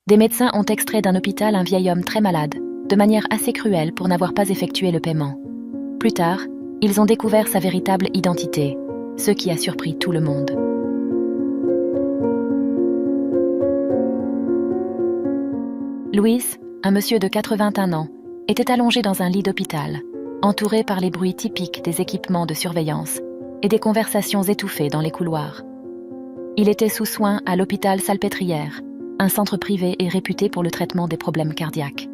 Des médecins ont extrait d'un hôpital un vieil homme très malade, de manière assez cruelle pour n'avoir pas effectué le paiement. Plus tard, ils ont découvert sa véritable identité, ce qui a surpris tout le monde. Louis, un monsieur de 81 ans, était allongé dans un lit d'hôpital, entouré par les bruits typiques des équipements de surveillance et des conversations étouffées dans les couloirs. Il était sous soins à l'hôpital Salpêtrière, un centre privé et réputé pour le traitement des problèmes cardiaques.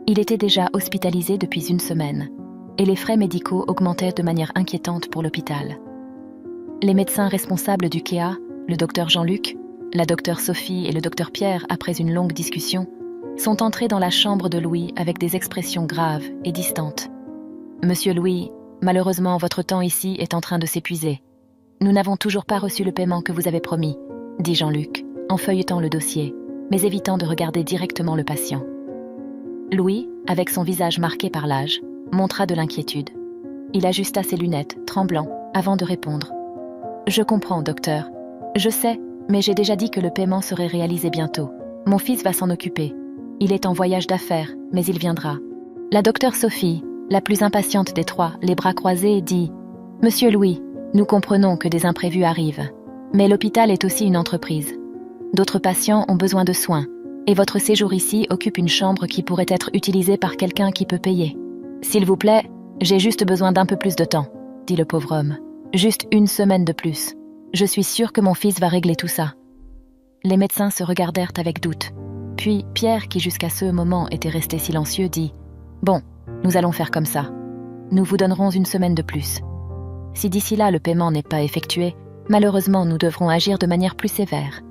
Il était déjà hospitalisé depuis une semaine, et les frais médicaux augmentaient de manière inquiétante pour l'hôpital. Les médecins responsables du KEA, le docteur Jean-Luc, la docteure Sophie et le docteur Pierre, après une longue discussion, sont entrés dans la chambre de Louis avec des expressions graves et distantes. « Monsieur Louis, malheureusement votre temps ici est en train de s'épuiser. Nous n'avons toujours pas reçu le paiement que vous avez promis, » dit Jean-Luc, en feuilletant le dossier, mais évitant de regarder directement le patient. Louis, avec son visage marqué par l'âge, montra de l'inquiétude. Il ajusta ses lunettes, tremblant, avant de répondre. « Je comprends, docteur. Je sais, mais j'ai déjà dit que le paiement serait réalisé bientôt. Mon fils va s'en occuper. Il est en voyage d'affaires, mais il viendra. » La docteure Sophie, la plus impatiente des trois, les bras croisés, dit « Monsieur Louis, nous comprenons que des imprévus arrivent, mais l'hôpital est aussi une entreprise. D'autres patients ont besoin de soins, et votre séjour ici occupe une chambre qui pourrait être utilisée par quelqu'un qui peut payer. S'il vous plaît, j'ai juste besoin d'un peu plus de temps, dit le pauvre homme. Juste une semaine de plus. Je suis sûre que mon fils va régler tout ça. » Les médecins se regardèrent avec doute. Puis Pierre, qui jusqu'à ce moment était resté silencieux, dit « Bon, nous allons faire comme ça. Nous vous donnerons une semaine de plus. Si d'ici là le paiement n'est pas effectué, malheureusement nous devrons agir de manière plus sévère. »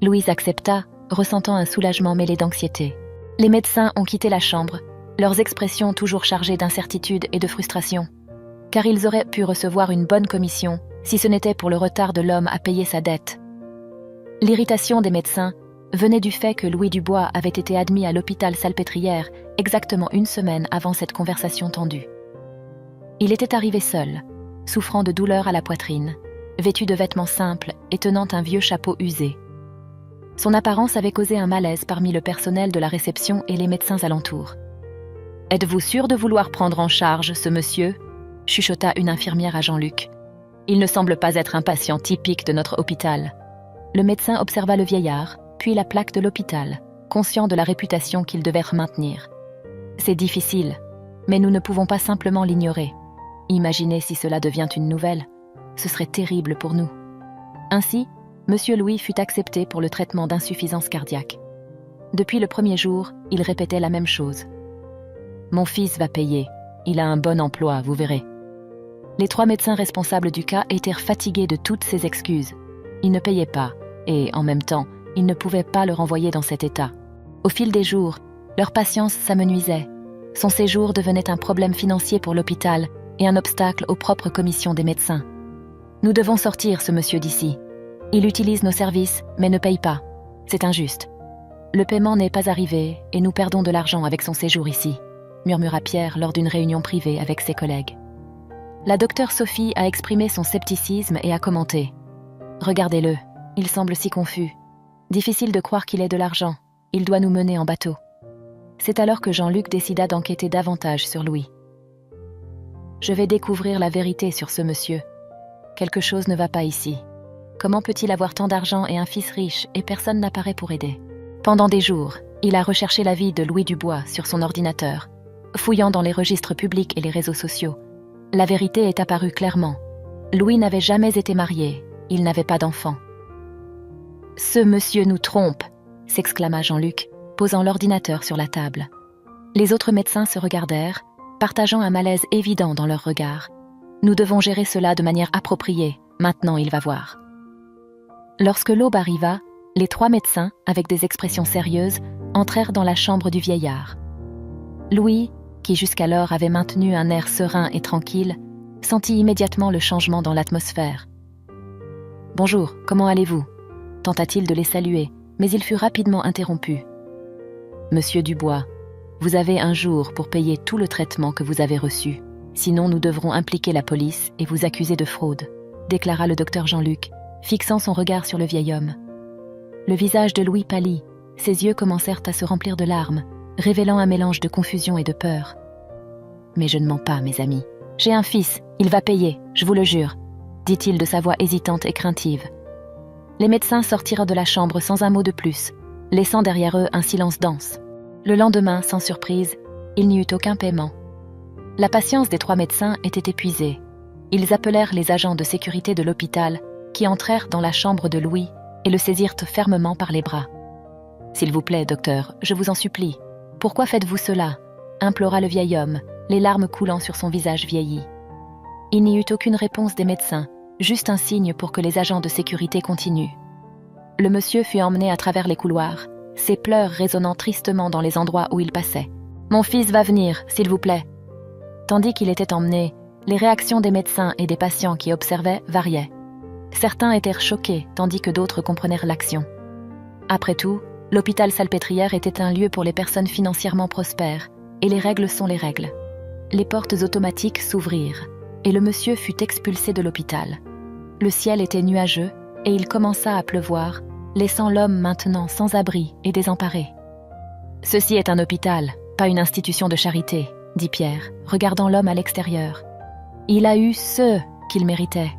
Louise accepta, ressentant un soulagement mêlé d'anxiété. Les médecins ont quitté la chambre, leurs expressions toujours chargées d'incertitude et de frustration. Car ils auraient pu recevoir une bonne commission si ce n'était pour le retard de l'homme à payer sa dette. L'irritation des médecins venait du fait que Louis Dubois avait été admis à l'hôpital Salpêtrière exactement une semaine avant cette conversation tendue. Il était arrivé seul, souffrant de douleurs à la poitrine, vêtu de vêtements simples et tenant un vieux chapeau usé. Son apparence avait causé un malaise parmi le personnel de la réception et les médecins alentours. « Êtes-vous sûr de vouloir prendre en charge ce monsieur ?» chuchota une infirmière à Jean-Luc. « Il ne semble pas être un patient typique de notre hôpital. » Le médecin observa le vieillard, puis la plaque de l'hôpital, conscient de la réputation qu'il devait maintenir. « C'est difficile, mais nous ne pouvons pas simplement l'ignorer. Imaginez si cela devient une nouvelle. Ce serait terrible pour nous. » Ainsi, Monsieur Louis fut accepté pour le traitement d'insuffisance cardiaque. Depuis le premier jour, il répétait la même chose. « Mon fils va payer. Il a un bon emploi, vous verrez. » Les trois médecins responsables du cas étaient fatigués de toutes ces excuses. Ils ne payaient pas, et, en même temps, ils ne pouvaient pas le renvoyer dans cet état. Au fil des jours, leur patience s'amenuisait. Son séjour devenait un problème financier pour l'hôpital et un obstacle aux propres commissions des médecins. « Nous devons sortir ce monsieur d'ici. Il utilise nos services, mais ne paye pas. C'est injuste. Le paiement n'est pas arrivé et nous perdons de l'argent avec son séjour ici, » murmura Pierre lors d'une réunion privée avec ses collègues. La docteure Sophie a exprimé son scepticisme et a commenté. « Regardez-le, il semble si confus. Difficile de croire qu'il ait de l'argent. Il doit nous mener en bateau. » C'est alors que Jean-Luc décida d'enquêter davantage sur Louis. « Je vais découvrir la vérité sur ce monsieur. Quelque chose ne va pas ici. Comment peut-il avoir tant d'argent et un fils riche et personne n'apparaît pour aider ?» Pendant des jours, il a recherché la vie de Louis Dubois sur son ordinateur, fouillant dans les registres publics et les réseaux sociaux. La vérité est apparue clairement. Louis n'avait jamais été marié, il n'avait pas d'enfant. « Ce monsieur nous trompe !» s'exclama Jean-Luc, posant l'ordinateur sur la table. Les autres médecins se regardèrent, partageant un malaise évident dans leurs regards. « Nous devons gérer cela de manière appropriée, maintenant il va voir. » Lorsque l'aube arriva, les trois médecins, avec des expressions sérieuses, entrèrent dans la chambre du vieillard. Louis, qui jusqu'alors avait maintenu un air serein et tranquille, sentit immédiatement le changement dans l'atmosphère. « Bonjour, comment allez-vous » tenta-t-il de les saluer, mais il fut rapidement interrompu. « Monsieur Dubois, vous avez un jour pour payer tout le traitement que vous avez reçu. Sinon nous devrons impliquer la police et vous accuser de fraude, » déclara le docteur Jean-Luc, fixant son regard sur le vieil homme. Le visage de Louis pâlit, Ses yeux commencèrent à se remplir de larmes, révélant un mélange de confusion et de peur. « Mais je ne mens pas, mes amis. J'ai un fils, il va payer, je vous le jure, » dit-il de sa voix hésitante et craintive. Les médecins sortirent de la chambre sans un mot de plus, laissant derrière eux un silence dense. Le lendemain, sans surprise, il n'y eut aucun paiement. La patience des 3 médecins était épuisée. Ils appelèrent les agents de sécurité de l'hôpital, qui entrèrent dans la chambre de Louis et le saisirent fermement par les bras. « S'il vous plaît, docteur, je vous en supplie. Pourquoi faites-vous cela ?» implora le vieil homme, les larmes coulant sur son visage vieilli. Il n'y eut aucune réponse des médecins, juste un signe pour que les agents de sécurité continuent. Le monsieur fut emmené à travers les couloirs, ses pleurs résonnant tristement dans les endroits où il passait. « Mon fils va venir, s'il vous plaît. » Tandis qu'il était emmené, les réactions des médecins et des patients qui observaient variaient. Certains étaient choqués, tandis que d'autres comprenèrent l'action. Après tout, l'hôpital Salpêtrière était un lieu pour les personnes financièrement prospères, et les règles sont les règles. Les portes automatiques s'ouvrirent, et le monsieur fut expulsé de l'hôpital. Le ciel était nuageux, et il commença à pleuvoir, laissant l'homme maintenant sans abri et désemparé. « Ceci est un hôpital, pas une institution de charité, » dit Pierre, regardant l'homme à l'extérieur. « Il a eu ce qu'il méritait.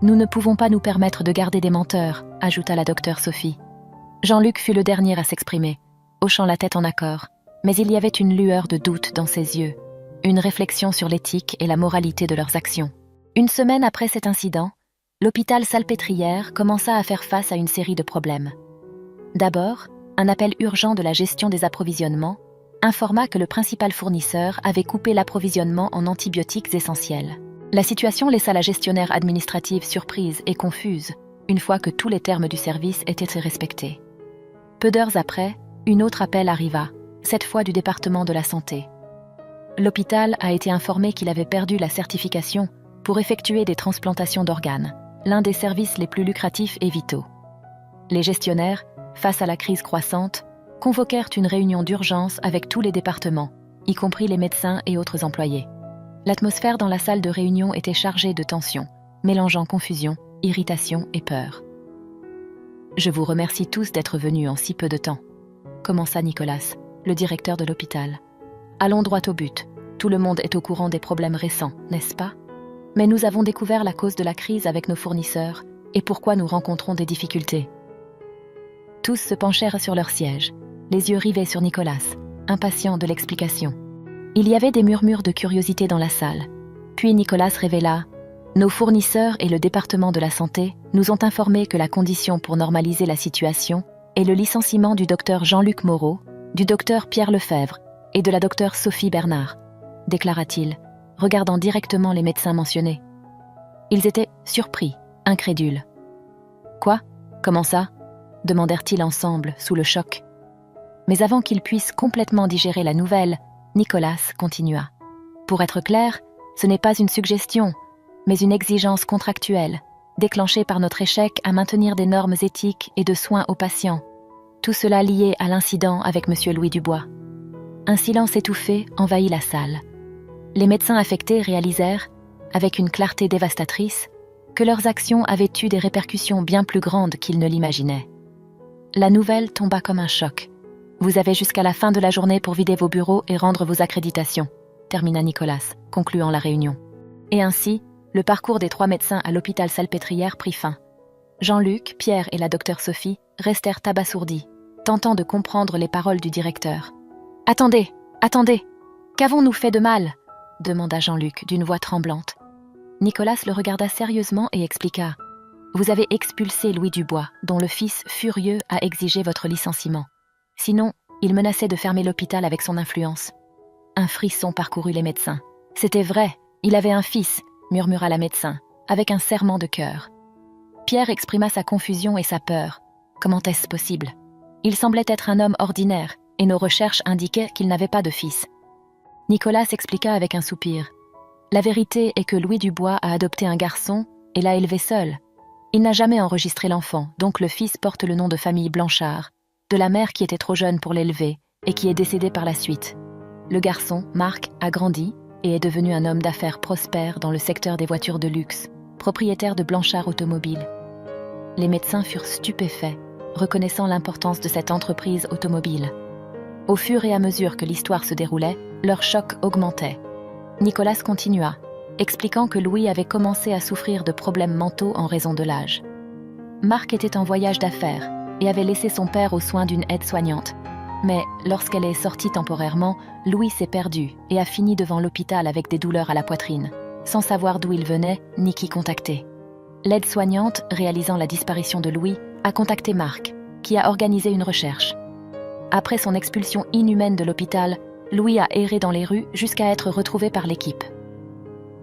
Nous ne pouvons pas nous permettre de garder des menteurs, » ajouta la docteure Sophie. Jean-Luc fut le dernier à s'exprimer, hochant la tête en accord, mais il y avait une lueur de doute dans ses yeux, une réflexion sur l'éthique et la moralité de leurs actions. Une semaine après cet incident, l'hôpital Salpêtrière commença à faire face à une série de problèmes. D'abord, un appel urgent de la gestion des approvisionnements informa que le principal fournisseur avait coupé l'approvisionnement en antibiotiques essentiels. La situation laissa la gestionnaire administrative surprise et confuse, une fois que tous les termes du service étaient respectés. Peu d'heures après, une autre appel arriva, cette fois du département de la santé. L'hôpital a été informé qu'il avait perdu la certification pour effectuer des transplantations d'organes, l'un des services les plus lucratifs et vitaux. Les gestionnaires, face à la crise croissante, convoquèrent une réunion d'urgence avec tous les départements, y compris les médecins et autres employés. L'atmosphère dans la salle de réunion était chargée de tension, mélangeant confusion, irritation et peur. « Je vous remercie tous d'être venus en si peu de temps », commença Nicolas, le directeur de l'hôpital. « Allons droit au but. Tout le monde est au courant des problèmes récents, n'est-ce pas? Mais nous avons découvert la cause de la crise avec nos fournisseurs et pourquoi nous rencontrons des difficultés. » Tous se penchèrent sur leur siège, les yeux rivés sur Nicolas, impatient de l'explication. Il y avait des murmures de curiosité dans la salle. Puis Nicolas révéla « Nos fournisseurs et le département de la santé nous ont informé que la condition pour normaliser la situation est le licenciement du docteur Jean-Luc Moreau, du docteur Pierre Lefebvre et de la docteure Sophie Bernard, déclara-t-il, regardant directement les médecins mentionnés. Ils étaient surpris, incrédules. « Quoi? Comment ça ?» demandèrent-ils ensemble, sous le choc. Mais avant qu'ils puissent complètement digérer la nouvelle, Nicolas continua. « Pour être clair, ce n'est pas une suggestion, mais une exigence contractuelle, déclenchée par notre échec à maintenir des normes éthiques et de soins aux patients. Tout cela lié à l'incident avec M. Louis Dubois. » Un silence étouffé envahit la salle. Les médecins affectés réalisèrent, avec une clarté dévastatrice, que leurs actions avaient eu des répercussions bien plus grandes qu'ils ne l'imaginaient. La nouvelle tomba comme un choc. « Vous avez jusqu'à la fin de la journée pour vider vos bureaux et rendre vos accréditations », termina Nicolas, concluant la réunion. Et ainsi, le parcours des 3 médecins à l'hôpital Salpêtrière prit fin. Jean-Luc, Pierre et la docteure Sophie restèrent abasourdis, tentant de comprendre les paroles du directeur. « Attendez, attendez, qu'avons-nous fait de mal ?» demanda Jean-Luc d'une voix tremblante. Nicolas le regarda sérieusement et expliqua. « Vous avez expulsé Louis Dubois, dont le fils furieux a exigé votre licenciement. Sinon, il menaçait de fermer l'hôpital avec son influence. » Un frisson parcourut les médecins. « C'était vrai, il avait un fils », murmura la médecin, avec un serrement de cœur. Pierre exprima sa confusion et sa peur. Comment est-ce possible? Il semblait être un homme ordinaire, et nos recherches indiquaient qu'il n'avait pas de fils. Nicolas expliqua avec un soupir. La vérité est que Louis Dubois a adopté un garçon et l'a élevé seul. Il n'a jamais enregistré l'enfant, donc le fils porte le nom de famille Blanchard, de la mère qui était trop jeune pour l'élever et qui est décédée par la suite. Le garçon, Marc, a grandi et est devenu un homme d'affaires prospère dans le secteur des voitures de luxe, propriétaire de Blanchard Automobile. Les médecins furent stupéfaits, reconnaissant l'importance de cette entreprise automobile. Au fur et à mesure que l'histoire se déroulait, leur choc augmentait. Nicolas continua, expliquant que Louis avait commencé à souffrir de problèmes mentaux en raison de l'âge. Marc était en voyage d'affaires et avait laissé son père aux soins d'une aide-soignante. Mais lorsqu'elle est sortie temporairement, Louis s'est perdu et a fini devant l'hôpital avec des douleurs à la poitrine, sans savoir d'où il venait ni qui contacter. L'aide-soignante, réalisant la disparition de Louis, a contacté Marc, qui a organisé une recherche. Après son expulsion inhumaine de l'hôpital, Louis a erré dans les rues jusqu'à être retrouvé par l'équipe.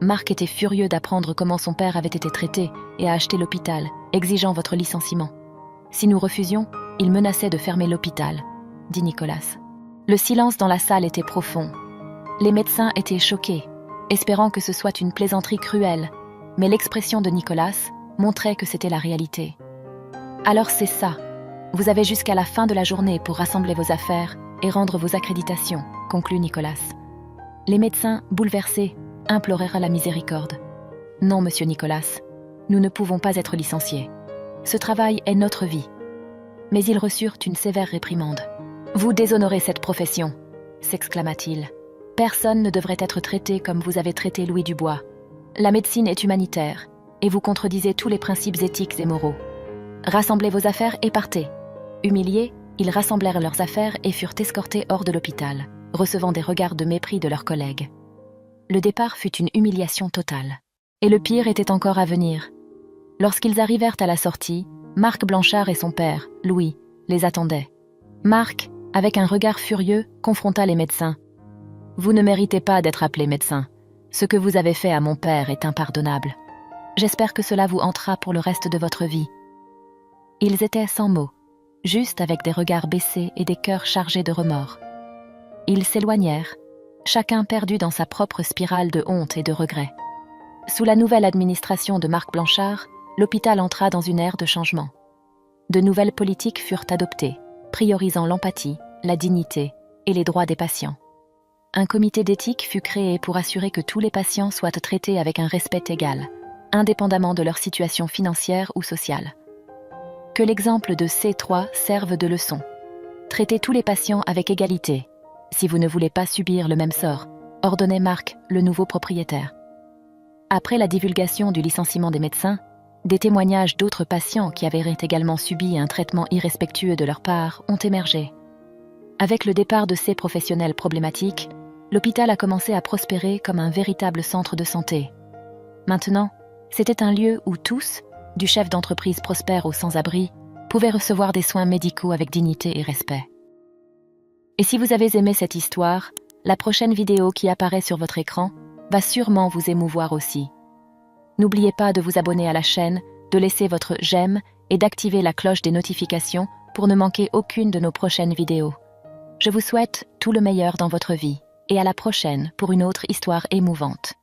Marc était furieux d'apprendre comment son père avait été traité et a acheté l'hôpital, exigeant votre licenciement. Si nous refusions, il menaçait de fermer l'hôpital, dit Nicolas. Le silence dans la salle était profond. Les médecins étaient choqués, espérant que ce soit une plaisanterie cruelle, mais l'expression de Nicolas montrait que c'était la réalité. Alors c'est ça. Vous avez jusqu'à la fin de la journée pour rassembler vos affaires et rendre vos accréditations, conclut Nicolas. Les médecins, bouleversés, implorèrent la miséricorde. Non, monsieur Nicolas, nous ne pouvons pas être licenciés. Ce travail est notre vie. Mais ils reçurent une sévère réprimande. Vous déshonorez cette profession, s'exclama-t-il. Personne ne devrait être traité comme vous avez traité Louis Dubois. La médecine est humanitaire, et vous contredisez tous les principes éthiques et moraux. Rassemblez vos affaires et partez. Humiliés, ils rassemblèrent leurs affaires et furent escortés hors de l'hôpital, recevant des regards de mépris de leurs collègues. Le départ fut une humiliation totale. Et le pire était encore à venir. Lorsqu'ils arrivèrent à la sortie, Marc Blanchard et son père, Louis, les attendaient. Marc, avec un regard furieux, confronta les médecins. « Vous ne méritez pas d'être appelé médecin. Ce que vous avez fait à mon père est impardonnable. J'espère que cela vous hantera pour le reste de votre vie. » Ils étaient sans mots, juste avec des regards baissés et des cœurs chargés de remords. Ils s'éloignèrent, chacun perdu dans sa propre spirale de honte et de regret. Sous la nouvelle administration de Marc Blanchard, l'hôpital entra dans une ère de changement. De nouvelles politiques furent adoptées, priorisant l'empathie, la dignité et les droits des patients. Un comité d'éthique fut créé pour assurer que tous les patients soient traités avec un respect égal, indépendamment de leur situation financière ou sociale. Que l'exemple de C3 serve de leçon. Traitez tous les patients avec égalité. Si vous ne voulez pas subir le même sort, ordonnait Marc, le nouveau propriétaire. Après la divulgation du licenciement des médecins, des témoignages d'autres patients qui avaient également subi un traitement irrespectueux de leur part ont émergé. Avec le départ de ces professionnels problématiques, l'hôpital a commencé à prospérer comme un véritable centre de santé. Maintenant, c'était un lieu où tous, du chef d'entreprise prospère au sans-abri, pouvaient recevoir des soins médicaux avec dignité et respect. Et si vous avez aimé cette histoire, la prochaine vidéo qui apparaît sur votre écran va sûrement vous émouvoir aussi. N'oubliez pas de vous abonner à la chaîne, de laisser votre j'aime et d'activer la cloche des notifications pour ne manquer aucune de nos prochaines vidéos. Je vous souhaite tout le meilleur dans votre vie et à la prochaine pour une autre histoire émouvante.